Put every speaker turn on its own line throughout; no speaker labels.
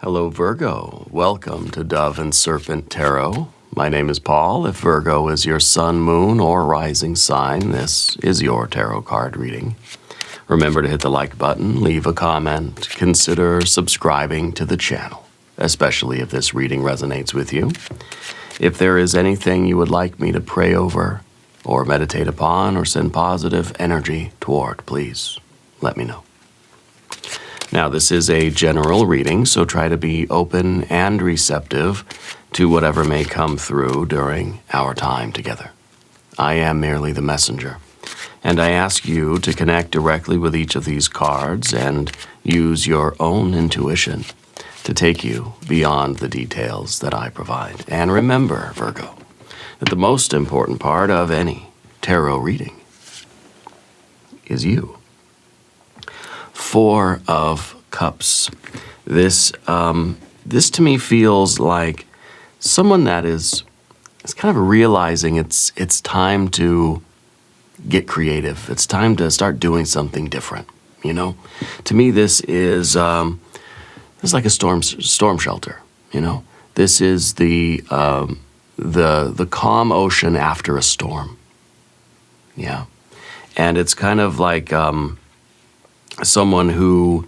Hello, Virgo. Welcome to Dove and Serpent Tarot. My name is Paul. If Virgo is your sun, moon, or rising sign, this is your tarot card reading. Remember to hit the like button, leave a comment, consider subscribing to the channel, especially if this reading resonates with you. If there is anything you would like me to pray over, or meditate upon, or send positive energy toward, please let me know. Now, this is a general reading, so try to be open and receptive to whatever may come through during our time together. I am merely the messenger, and I ask you to connect directly with each of these cards and use your own intuition to take you beyond the details that I provide. And remember, Virgo, that the most important part of any tarot reading is you. Four of Cups. This to me feels like someone that is kind of realizing it's time to get creative. It's time to start doing something different. You know, to me this is like a storm shelter. You know, this is the calm ocean after a storm. Yeah, and it's kind of like someone who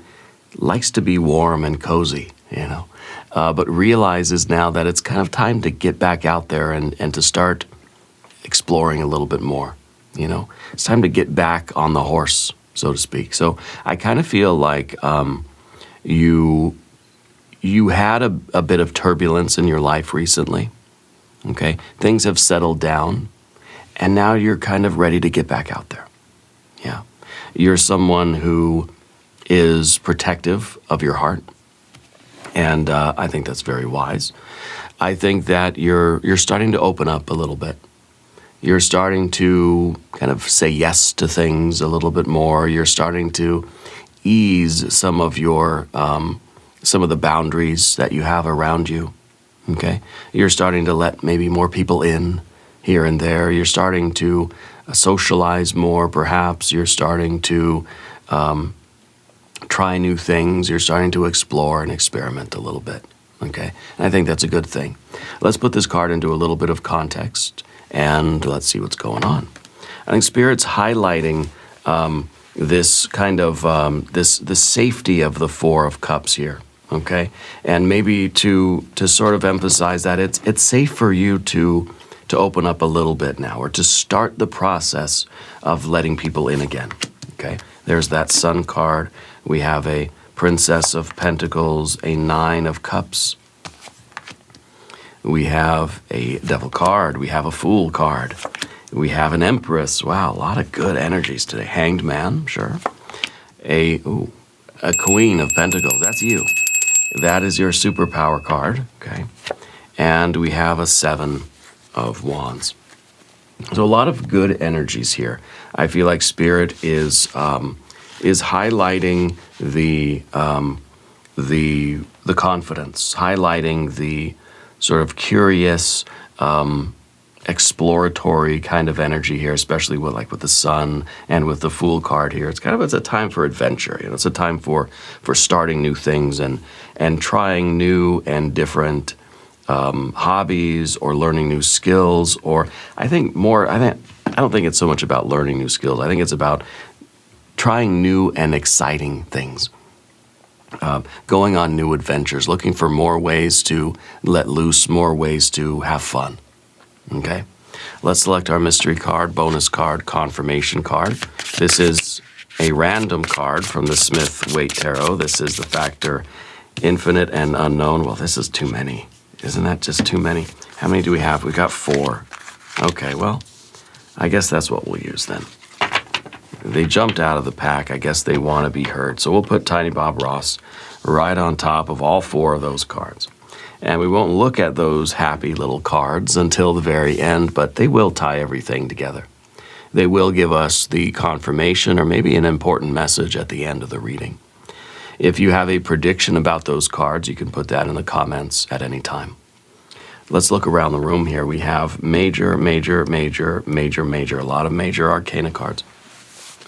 likes to be warm and cozy, you know, but realizes now that it's kind of time to get back out there and to start exploring a little bit more, you know. It's time to get back on the horse, so to speak. So I kind of feel like you had a bit of turbulence in your life recently, okay? Things have settled down, and now you're kind of ready to get back out there, yeah. You're someone who is protective of your heart, and I think that's very wise. I think that you're starting to open up a little bit. You're starting to kind of say yes to things a little bit more. You're starting to ease some of the boundaries that you have around you. Okay, you're starting to let maybe more people in here and there. You're starting to socialize more, perhaps. You're starting to try new things. You're starting to explore and experiment a little bit, okay? And I think that's a good thing. Let's put this card into a little bit of context, and let's see what's going on. I think Spirit's highlighting this kind of, the safety of the Four of Cups here, okay? And maybe to sort of emphasize that it's safe for you to open up a little bit now, or to start the process of letting people in again, okay? There's that Sun card. We have a Princess of Pentacles, a Nine of Cups. We have a Devil card. We have a Fool card. We have an Empress. Wow, a lot of good energies today. Hanged Man, sure. A Queen of Pentacles. That's you. That is your superpower card, okay? And we have a Seven of Wands. So a lot of good energies here. I feel like Spirit is highlighting the confidence, highlighting the sort of curious, exploratory kind of energy here, especially with the Sun and with the Fool card here. It's a time for adventure. You know, it's a time for starting new things and trying new and different hobbies, or learning new skills, or I don't think it's so much about learning new skills. I think it's about trying new and exciting things, going on new adventures, looking for more ways to let loose, more ways to have fun, okay? Let's select our mystery card, bonus card, confirmation card. This is a random card from the Smith-Waite Tarot. This is the factor infinite and unknown. Well, this is too many. Isn't that just too many? How many do we have? We've got 4. Okay, well, I guess that's what we'll use then. They jumped out of the pack. I guess they want to be heard. So we'll put Tiny Bob Ross right on top of all 4 of those cards. And we won't look at those happy little cards until the very end, but they will tie everything together. They will give us the confirmation or maybe an important message at the end of the reading. If you have a prediction about those cards, you can put that in the comments at any time. Let's look around the room here. We have major, a lot of major arcana cards,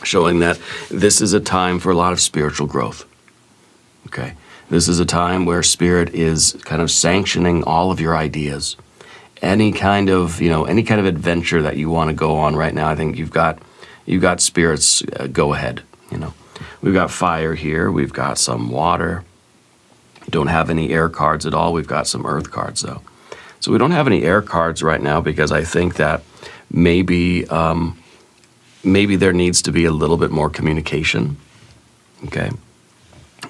showing that this is a time for a lot of spiritual growth. Okay, This is a time where Spirit is kind of sanctioning all of your ideas. Any kind of, any kind of adventure that you want to go on right now, I think you've got Spirit's go ahead, We've got fire here, we've got some water. Don't have any air cards at all. We've got some earth cards though. So we don't have any air cards right now because I think that maybe there needs to be a little bit more communication. Okay.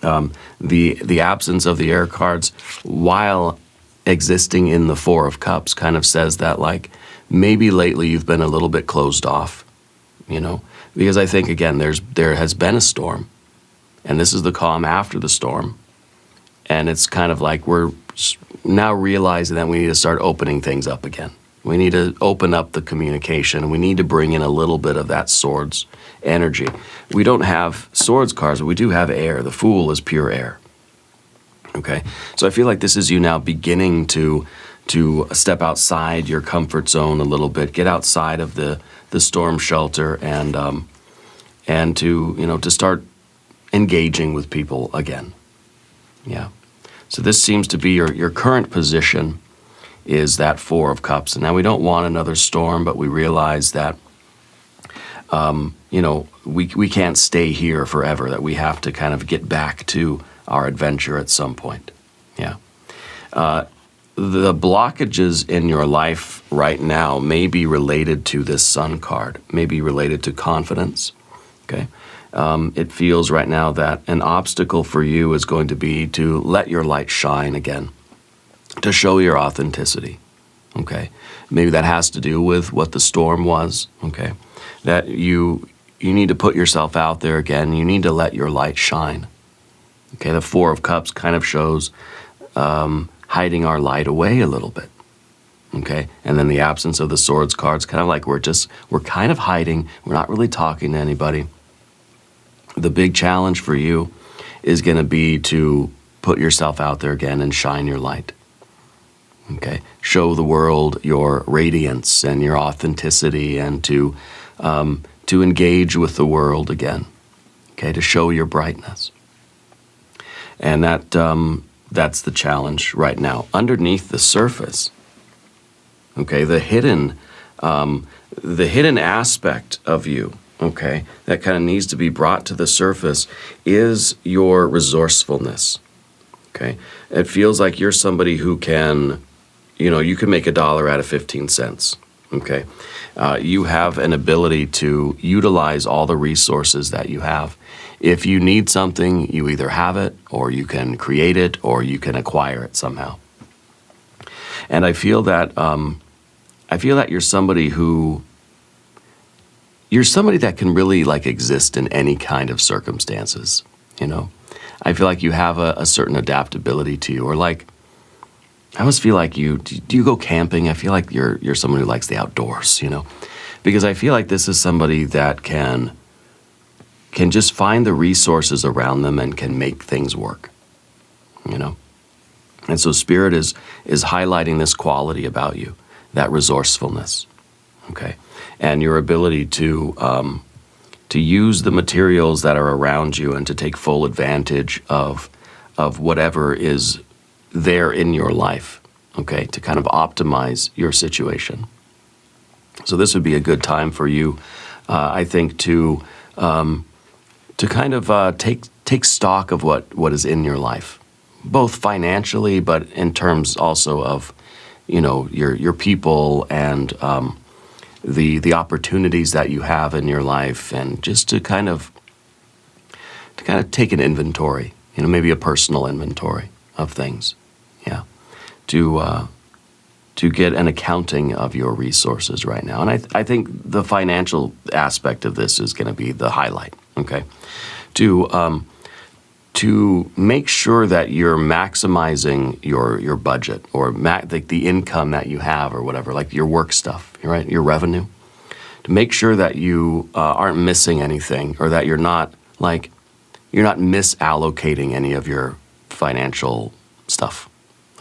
The absence of the air cards, while existing in the Four of Cups, kind of says that like maybe lately you've been a little bit closed off, because I think again there has been a storm, and this is the calm after the storm, and it's kind of like we're now realizing that we need to start opening things up again. We need to open up the communication. We need to bring in a little bit of that swords energy. We don't have swords cards, but we do have air. The Fool is pure air. Okay? So I feel like this is you now beginning to step outside your comfort zone a little bit, get outside of the storm shelter, and to start engaging with people again. Yeah. So this seems to be your current position is that Four of Cups. And now we don't want another storm, but we realize that, we can't stay here forever, that we have to kind of get back to our adventure at some point. Yeah. The blockages in your life right now may be related to this Sun card, may be related to confidence. Okay. It feels right now that an obstacle for you is going to be to let your light shine again, to show your authenticity, okay? Maybe that has to do with what the storm was, okay? That you need to put yourself out there again. You need to let your light shine, okay? The Four of Cups kind of shows hiding our light away a little bit, okay? And then the absence of the Swords cards, kind of like we're kind of hiding. We're not really talking to anybody. The big challenge for you is going to be to put yourself out there again and shine your light. Okay, show the world your radiance and your authenticity, and to engage with the world again. Okay, to show your brightness, and that's the challenge right now. Underneath the surface, okay, the hidden aspect of you, okay, that kind of needs to be brought to the surface is your resourcefulness. Okay, it feels like you're somebody who can. You can make $1 out of 15 cents, okay? You have an ability to utilize all the resources that you have. If you need something, you either have it, or you can create it, or you can acquire it somehow. And I feel that you're somebody that can really like exist in any kind of circumstances, I feel like you have a certain adaptability to you, or like, I always feel like do you go camping? I feel like you're someone who likes the outdoors, because I feel like this is somebody that can just find the resources around them and can make things work, And so Spirit is highlighting this quality about you, that resourcefulness, okay, and your ability to use the materials that are around you and to take full advantage of whatever is there in your life, okay, to kind of optimize your situation. So this would be a good time for you, I think, to kind of take stock of what is in your life, both financially, but in terms also of, your people and the opportunities that you have in your life, and just to kind of take an inventory, maybe a personal inventory of things, yeah, to get an accounting of your resources right now. And I think the financial aspect of this is going to be the highlight, okay, to make sure that you're maximizing your budget, or the income that you have, or whatever, like your work stuff, right, your revenue, to make sure that you aren't missing anything, or that you're not misallocating any of your financial stuff.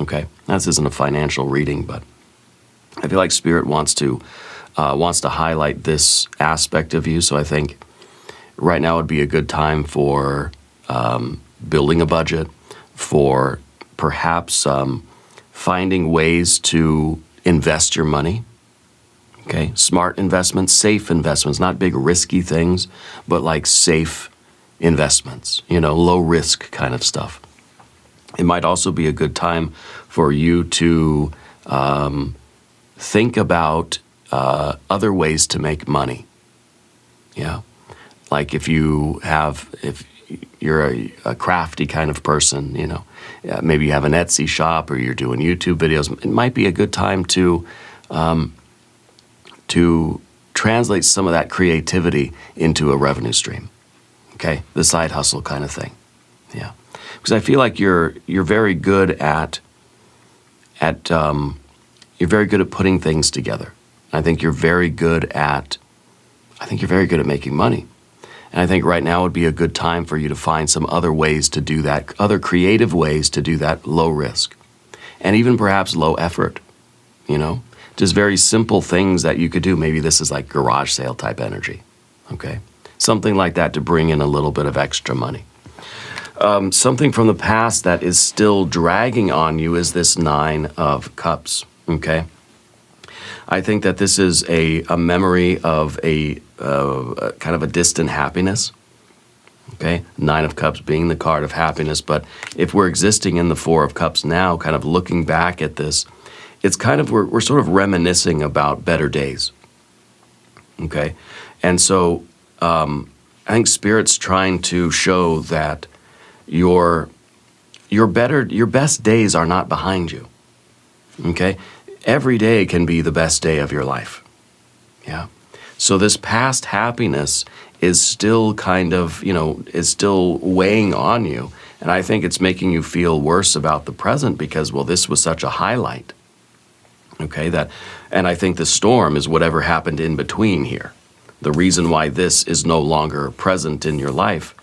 Okay, this isn't a financial reading, but I feel like Spirit wants to highlight this aspect of you. So I think right now would be a good time for building a budget, for perhaps finding ways to invest your money. Okay, smart investments, safe investments, not big risky things, but like safe investments, low risk kind of stuff. It might also be a good time for you to think about other ways to make money. Yeah, like if you're a crafty kind of person, maybe you have an Etsy shop or you're doing YouTube videos, it might be a good time to translate some of that creativity into a revenue stream. Okay, the side hustle kind of thing. Yeah, because I feel like you're very good at putting things together. I think you're very good at making money. And I think right now would be a good time for you to find some other ways to do that, other creative ways to do that low risk. And even perhaps low effort, just very simple things that you could do. Maybe this is like garage sale type energy, okay? Something like that to bring in a little bit of extra money. Something from the past that is still dragging on you is this 9 of Cups, okay? I think that this is a memory of a kind of a distant happiness, okay? 9 of Cups being the card of happiness, but if we're existing in the 4 of Cups now, kind of looking back at this, it's kind of, we're sort of reminiscing about better days, okay? And so I think Spirit's trying to show that your best days are not behind you, okay? Every day can be the best day of your life, yeah? So this past happiness is still kind of, is still weighing on you, and I think it's making you feel worse about the present because, well, this was such a highlight, okay? And I think the storm is whatever happened in between here. The reason why this is no longer present in your life,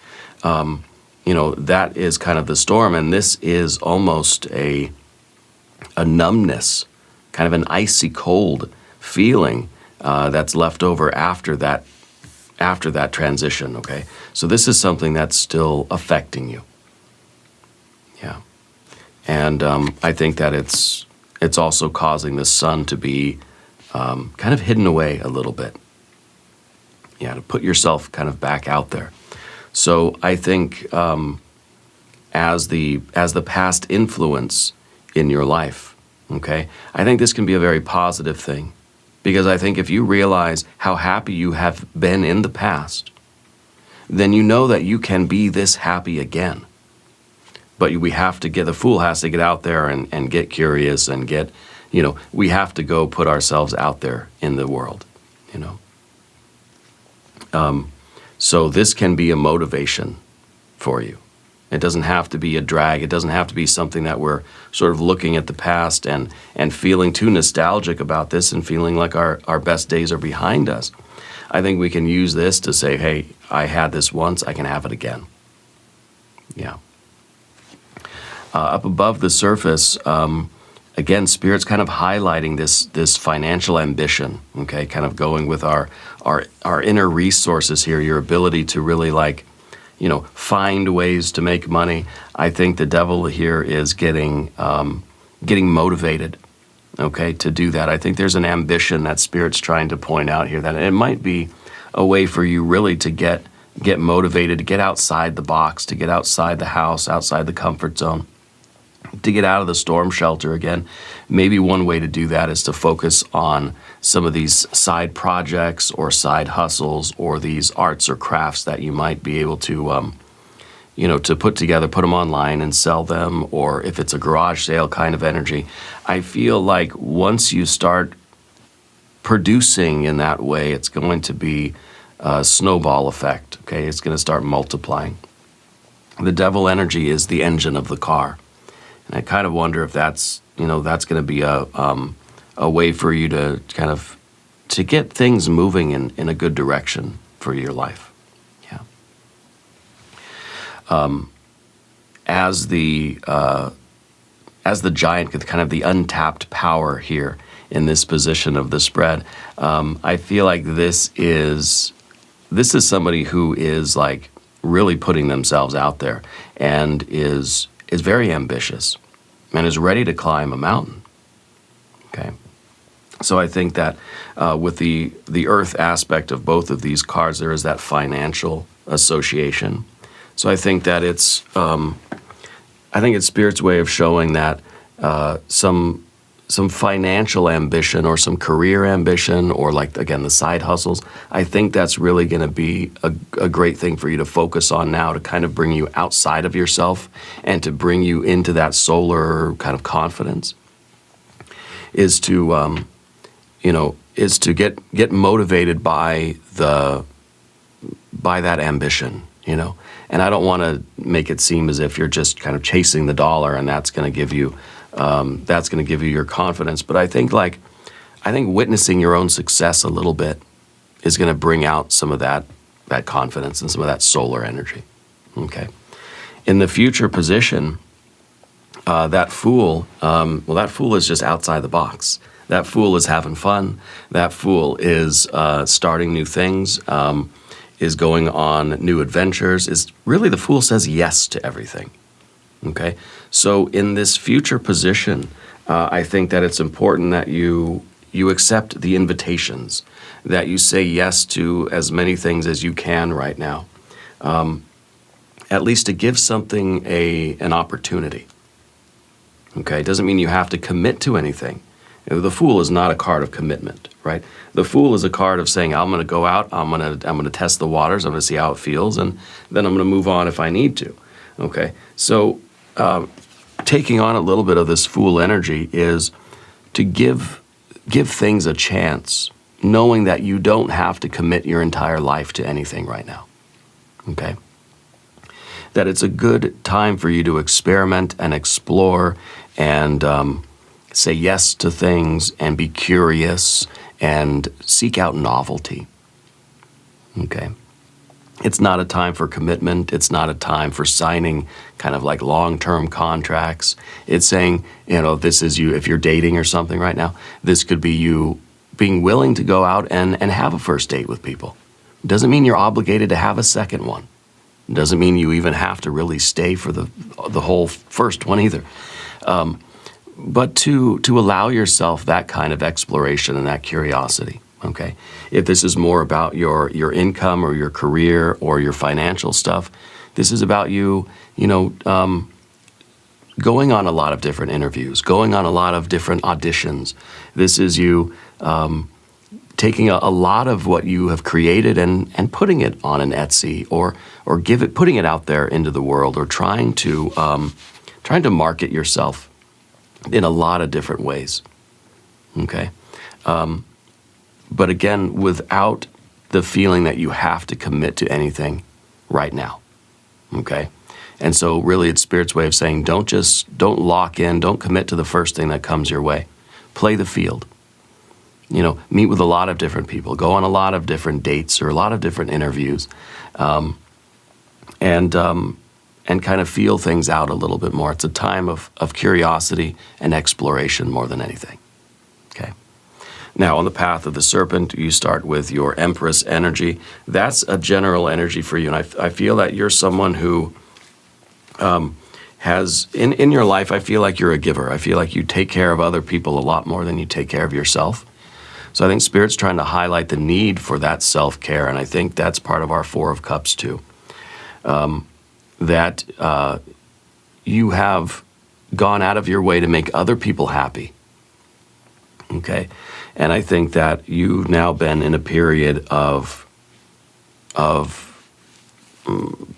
that is kind of the storm, and this is almost a numbness, kind of an icy cold feeling that's left over after that transition, okay? So this is something that's still affecting you, yeah. And I think that it's also causing the sun to be kind of hidden away a little bit, yeah, to put yourself kind of back out there. So I think as the past influence in your life, okay, I think this can be a very positive thing, because I think if you realize how happy you have been in the past, then you know that you can be this happy again. But the fool has to get out there and get curious and we have to go put ourselves out there in the world, So this can be a motivation for you. It doesn't have to be a drag. It doesn't have to be something that we're sort of looking at the past and feeling too nostalgic about this and feeling like our best days are behind us. I think we can use this to say, hey, I had this once, I can have it again. Yeah. Up above the surface, again, Spirit's kind of highlighting this financial ambition, okay, kind of going with our inner resources here, your ability to really find ways to make money. I think the devil here is getting motivated, okay, to do that. I think there's an ambition that Spirit's trying to point out here, that it might be a way for you really to get motivated, to get outside the box, to get outside the house, outside the comfort zone, to get out of the storm shelter again. Maybe one way to do that is to focus on some of these side projects or side hustles or these arts or crafts that you might be able to, to put together, put them online and sell them, or if it's a garage sale kind of energy. I feel like once you start producing in that way, it's going to be a snowball effect, okay? It's going to start multiplying. The devil energy is the engine of the car. And I kind of wonder if that's going to be a way for you to kind of to get things moving in a good direction for your life. Yeah. As the giant, kind of the untapped power here in this position of the spread, I feel like this is somebody who is like really putting themselves out there and is is very ambitious and is ready to climb a mountain. Okay. So I think that with the earth aspect of both of these cards, there is that financial association. So I think that it's Spirit's way of showing that some financial ambition or some career ambition or, like, again, the side hustles. I think that's really going to be a great thing for you to focus on now, to kind of bring you outside of yourself and to bring you into that solar kind of confidence, is to get motivated by that ambition, And I don't want to make it seem as if you're just kind of chasing the dollar and that's going to give you your confidence. But I think witnessing your own success a little bit is going to bring out some of that confidence and some of that solar energy. Okay. In the future position, that Fool, that Fool is just outside the box. That Fool is having fun. That Fool is starting new things, is going on new adventures. Is really, the Fool says yes to everything. Okay, so in this future position, I think that it's important that you accept the invitations, that you say yes to as many things as you can right now, at least to give something an opportunity. Okay, it doesn't mean you have to commit to anything. The Fool is not a card of commitment, right? The Fool is a card of saying, I'm going to go out, I'm going to test the waters, I'm going to see how it feels, and then I'm going to move on if I need to. Okay, so taking on a little bit of this Fool energy is to give things a chance, knowing that you don't have to commit your entire life to anything right now. Okay? That it's a good time for you to experiment and explore and say yes to things and be curious and seek out novelty. Okay? It's not a time for commitment. It's not a time for signing kind of like long-term contracts. It's saying, this is you, if you're dating or something right now, this could be you being willing to go out and have a first date with people. It doesn't mean you're obligated to have a second one. It doesn't mean you even have to really stay for the whole first one either. But to allow yourself that kind of exploration and that curiosity. Okay, if this is more about your income or your career or your financial stuff, this is about you, going on a lot of different interviews, going on a lot of different auditions. This is you taking a lot of what you have created and putting it on an Etsy or putting it out there into the world, or trying to market yourself in a lot of different ways. Okay. But again, without the feeling that you have to commit to anything right now, okay? And so really it's Spirit's way of saying, don't lock in, don't commit to the first thing that comes your way. Play the field. Meet with a lot of different people, go on a lot of different dates or a lot of different interviews, and kind of feel things out a little bit more. It's a time of curiosity and exploration more than anything, okay? Now, on the path of the Serpent, you start with your Empress energy. That's a general energy for you, and I feel that you're someone who has, in your life, I feel like you're a giver. I feel like you take care of other people a lot more than you take care of yourself. So I think Spirit's trying to highlight the need for that self-care, and I think that's part of our Four of Cups too. That you have gone out of your way to make other people happy. Okay? And I think that you've now been in a period of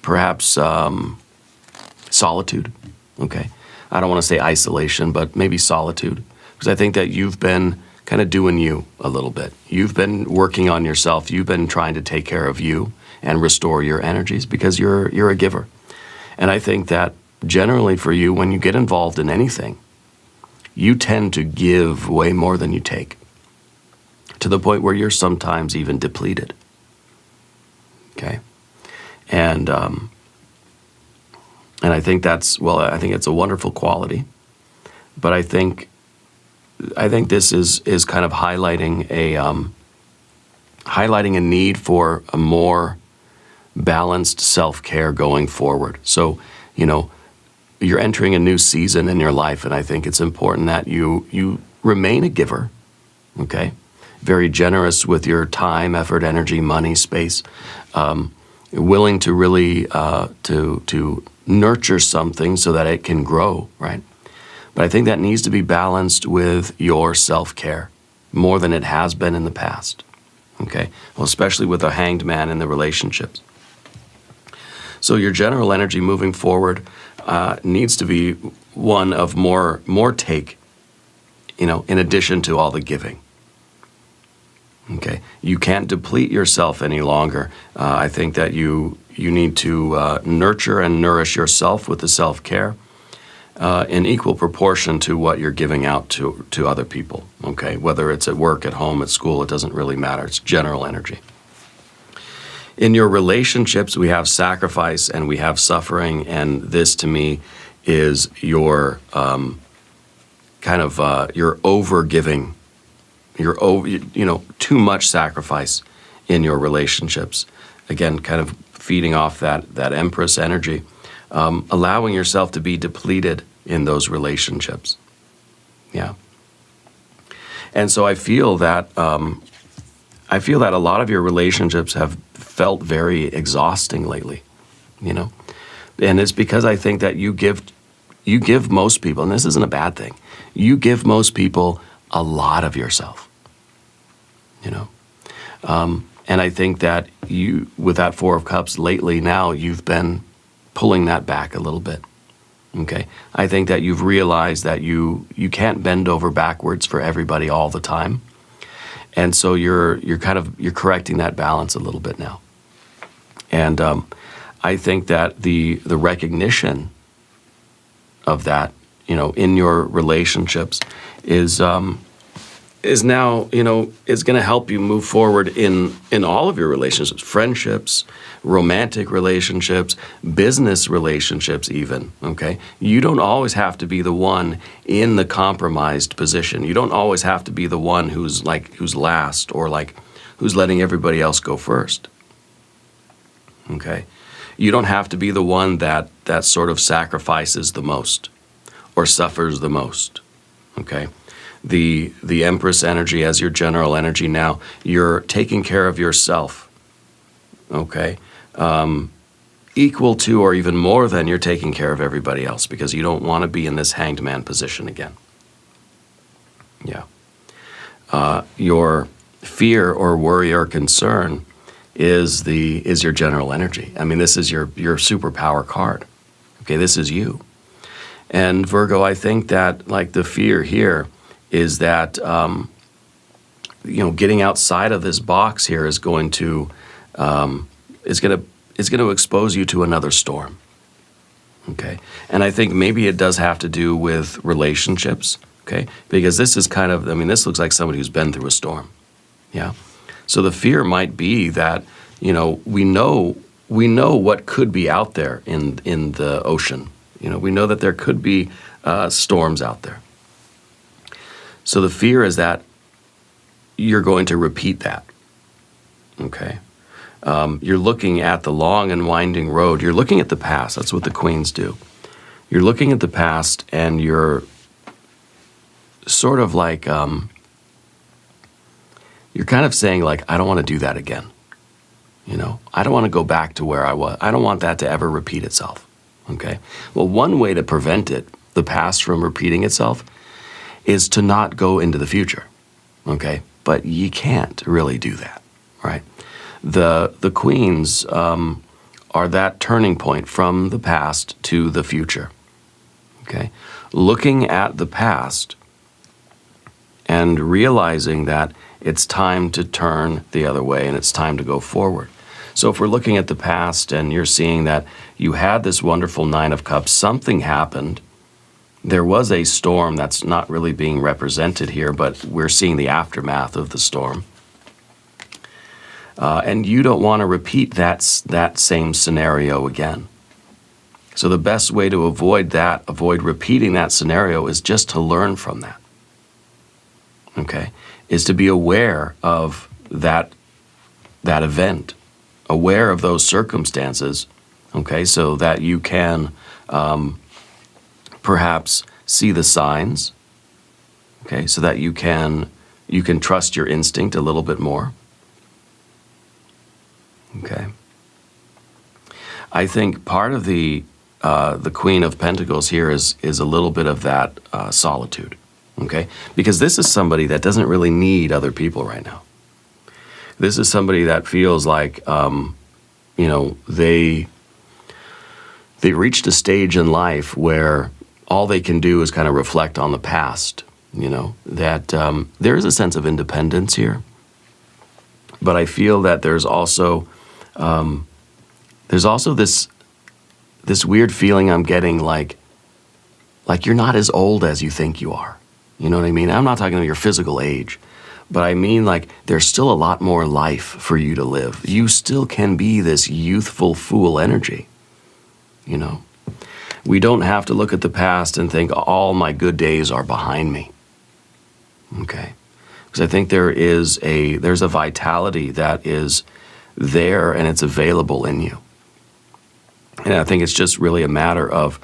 perhaps solitude, okay? I don't want to say isolation, but maybe solitude, because I think that you've been kind of doing you a little bit. You've been working on yourself. You've been trying to take care of you and restore your energies because you're a giver. And I think that generally for you, when you get involved in anything, you tend to give way more than you take, to the point where you're sometimes even depleted. Okay? And I think I think it's a wonderful quality, but I think this is kind of highlighting a need for a more balanced self-care going forward. So, you're entering a new season in your life, and I think it's important that you remain a giver, okay? Very generous with your time, effort, energy, money, space, willing to really to nurture something so that it can grow, right? But I think that needs to be balanced with your self-care more than it has been in the past, okay? Well, especially with a hanged man in the relationships. So your general energy moving forward needs to be one of more take, in addition to all the giving. Okay, you can't deplete yourself any longer. I think that you need to nurture and nourish yourself with the self-care in equal proportion to what you're giving out to other people. Okay, whether it's at work, at home, at school, it doesn't really matter. It's general energy. In your relationships, we have sacrifice and we have suffering, and this to me is your your over-giving, too much sacrifice in your relationships. Again, kind of feeding off that Empress energy, allowing yourself to be depleted in those relationships. Yeah. And so I feel that a lot of your relationships have felt very exhausting lately, and it's because I think that you give most people, and this isn't a bad thing, you give most people a lot of yourself, and I think that you, with that Four of Cups lately now, you've been pulling that back a little bit. Okay, I think that you've realized that you can't bend over backwards for everybody all the time. And so you're correcting that balance a little bit now. And I think that the recognition of that, in your relationships is now, is going to help you move forward in all of your relationships, friendships, romantic relationships, business relationships even, okay? You don't always have to be the one in the compromised position. You don't always have to be the one who's last or who's letting everybody else go first, okay? You don't have to be the one that sort of sacrifices the most or suffers the most, okay? The Empress energy as your general energy now, you're taking care of yourself, okay? Equal to or even more than you're taking care of everybody else, because you don't want to be in this hanged man position again. Yeah. Your fear or worry or concern is your general energy. I mean, this is your superpower card. Okay, this is you. And Virgo, I think that the fear here is that getting outside of this box here is going to expose you to another storm. Okay, and I think maybe it does have to do with relationships. Okay, because this is this looks like somebody who's been through a storm. Yeah, so the fear might be that we know what could be out there in the ocean. We know that there could be storms out there. So the fear is that you're going to repeat that, okay? You're looking at the long and winding road. You're looking at the past. That's what the queens do. You're looking at the past, and you're sort of you're kind of saying I don't want to do that again. I don't want to go back to where I was. I don't want that to ever repeat itself, okay? Well, one way to prevent the past from repeating itself, is to not go into the future, okay? But you can't really do that, right? The queens are that turning point from the past to the future, okay? Looking at the past and realizing that it's time to turn the other way and it's time to go forward. So if we're looking at the past and you're seeing that you had this wonderful Nine of Cups, something happened. There was a storm that's not really being represented here, but we're seeing the aftermath of the storm. And you don't want to repeat that same scenario again. So the best way to avoid repeating that scenario, is just to learn from that. Okay? Is to be aware of that event, aware of those circumstances, okay, so that you can perhaps see the signs, okay, so that you can trust your instinct a little bit more. Okay. I think part of the Queen of Pentacles here is a little bit of that solitude, okay? Because this is somebody that doesn't really need other people right now. This is somebody that feels like, you know, they reached a stage in life where all they can do is kind of reflect on the past, you know, that there is a sense of independence here. But I feel that there's also this weird feeling I'm getting like you're not as old as you think you are. You know what I mean? I'm not talking about your physical age, but I mean like there's still a lot more life for you to live. You still can be this youthful fool energy, you know? We don't have to look at the past and think all my good days are behind me, okay? Because I think there's a vitality that is there and it's available in you. And I think it's just really a matter of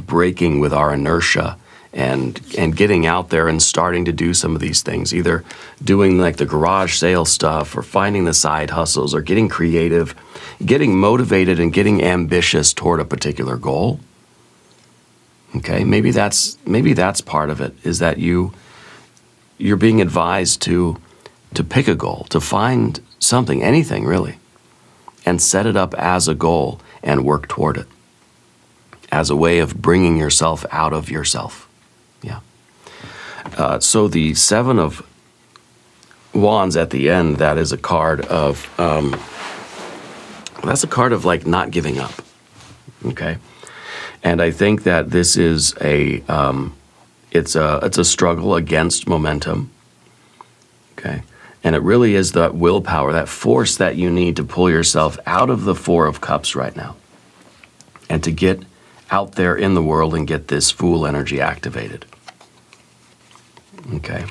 breaking with our inertia and getting out there and starting to do some of these things, either doing like the garage sale stuff or finding the side hustles or getting creative, getting motivated and getting ambitious toward a particular goal. Okay, maybe that's part of it, is that you're being advised to pick a goal, to find something, anything really, and set it up as a goal and work toward it as a way of bringing yourself out of yourself. Yeah. So the Seven of Wands at the end, that is a card of, that's a card of like not giving up. Okay. And I think that this is it's a struggle against momentum. Okay. And it really is that willpower, that force that you need to pull yourself out of the Four of Cups right now and to get out there in the world and get this Fool energy activated. Okay.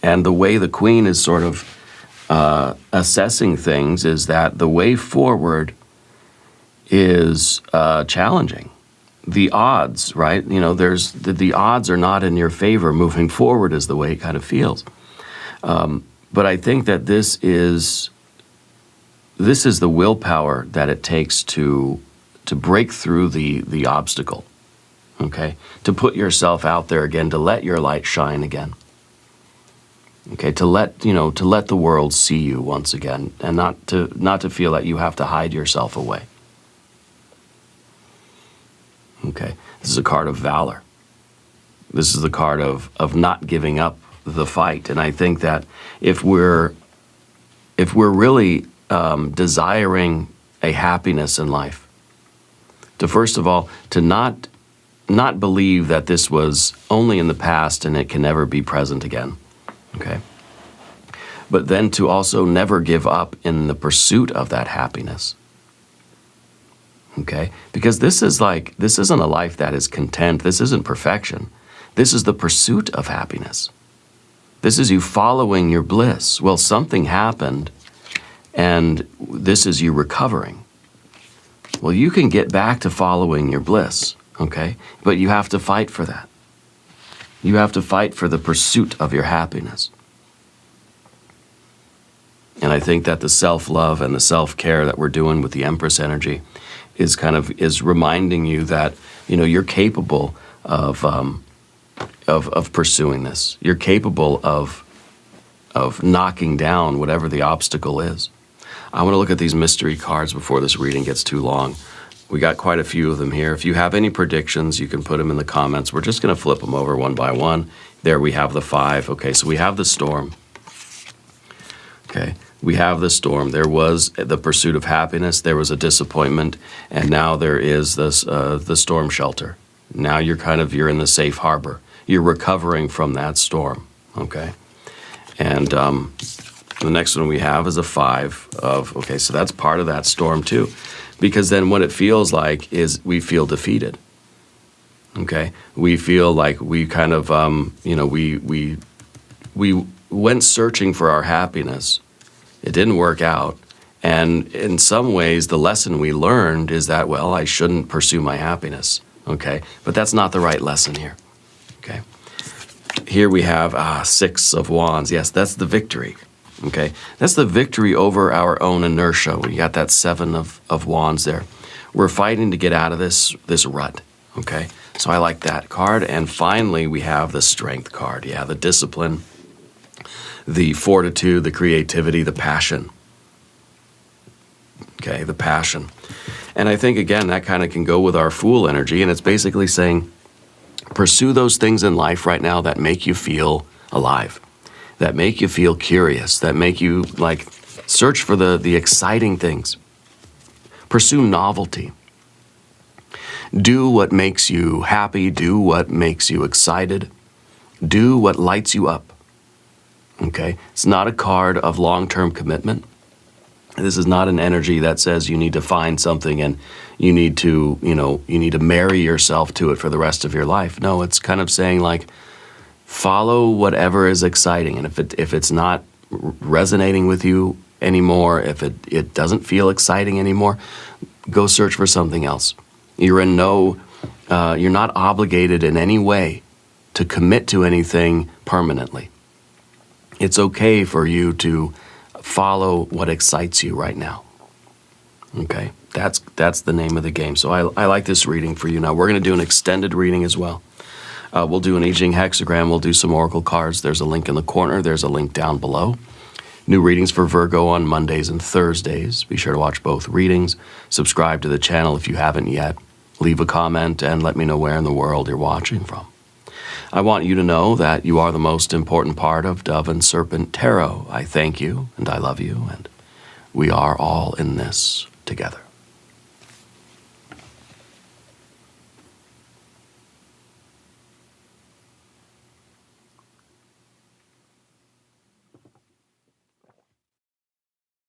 And the way the Queen is sort of assessing things is that the way forward is challenging. The odds, right? You know, there's the odds are not in your favor. Moving forward is the way it kind of feels. But I think that this is the willpower that it takes to break through the obstacle, okay? To put yourself out there again, to let your light shine again, okay? To let the world see you once again, and not to feel that you have to hide yourself away. Okay, this is a card of valor. This is the card of not giving up the fight. And I think that if we're really desiring a happiness in life, to first of all, to not believe that this was only in the past and it can never be present again, okay? But then to also never give up in the pursuit of that happiness. Okay? Because this isn't a life that is content. This isn't perfection. This is the pursuit of happiness. This is you following your bliss. Well, something happened, and this is you recovering. Well, you can get back to following your bliss, okay? But you have to fight for that. You have to fight for the pursuit of your happiness. And I think that the self-love and the self-care that we're doing with the Empress energy is reminding you that, you know, you're capable of pursuing this. You're capable of knocking down whatever the obstacle is. I want to look at these mystery cards before this reading gets too long. We got quite a few of them here. If you have any predictions, you can put them in the comments. We're just going to flip them over one by one. There we have the 5. Okay, so we have the Storm. Okay. We have the Storm. There was the pursuit of happiness. There was a disappointment, and now there is this the storm shelter. Now you're in the safe harbor. You're recovering from that storm. Okay, and the next one we have is a 5 of. Okay, so that's part of that storm too, because then what it feels like is we feel defeated. Okay, we feel like we kind of we went searching for our happiness. It didn't work out. And in some ways, the lesson we learned is that, well, I shouldn't pursue my happiness, okay? But that's not the right lesson here, okay? Here we have 6 of Wands. Yes, that's the victory, okay? That's the victory over our own inertia. We got that 7 of Wands there. We're fighting to get out of this rut, okay? So I like that card. And finally, we have the Strength card. Yeah, the discipline, the fortitude, the creativity, the passion. Okay, the passion. And I think, again, that kind of can go with our Fool energy. And it's basically saying, pursue those things in life right now that make you feel alive, that make you feel curious, that make you, like, search for the exciting things. Pursue novelty. Do what makes you happy. Do what makes you excited. Do what lights you up. Okay? It's not a card of long-term commitment. This is not an energy that says you need to find something and you need to, you need to marry yourself to it for the rest of your life. No, it's kind of saying, like, follow whatever is exciting. And if it's not resonating with you anymore, if it doesn't feel exciting anymore, go search for something else. You're not obligated in any way to commit to anything permanently. It's okay for you to follow what excites you right now. Okay, that's the name of the game. So I like this reading for you. Now we're going to do an extended reading as well. We'll do an I Ching hexagram. We'll do some oracle cards. There's a link in the corner. There's a link down below. New readings for Virgo on Mondays and Thursdays. Be sure to watch both readings. Subscribe to the channel if you haven't yet. Leave a comment and let me know where in the world you're watching from. I want you to know that you are the most important part of Dove and Serpent Tarot. I thank you and I love you, and we are all in this together.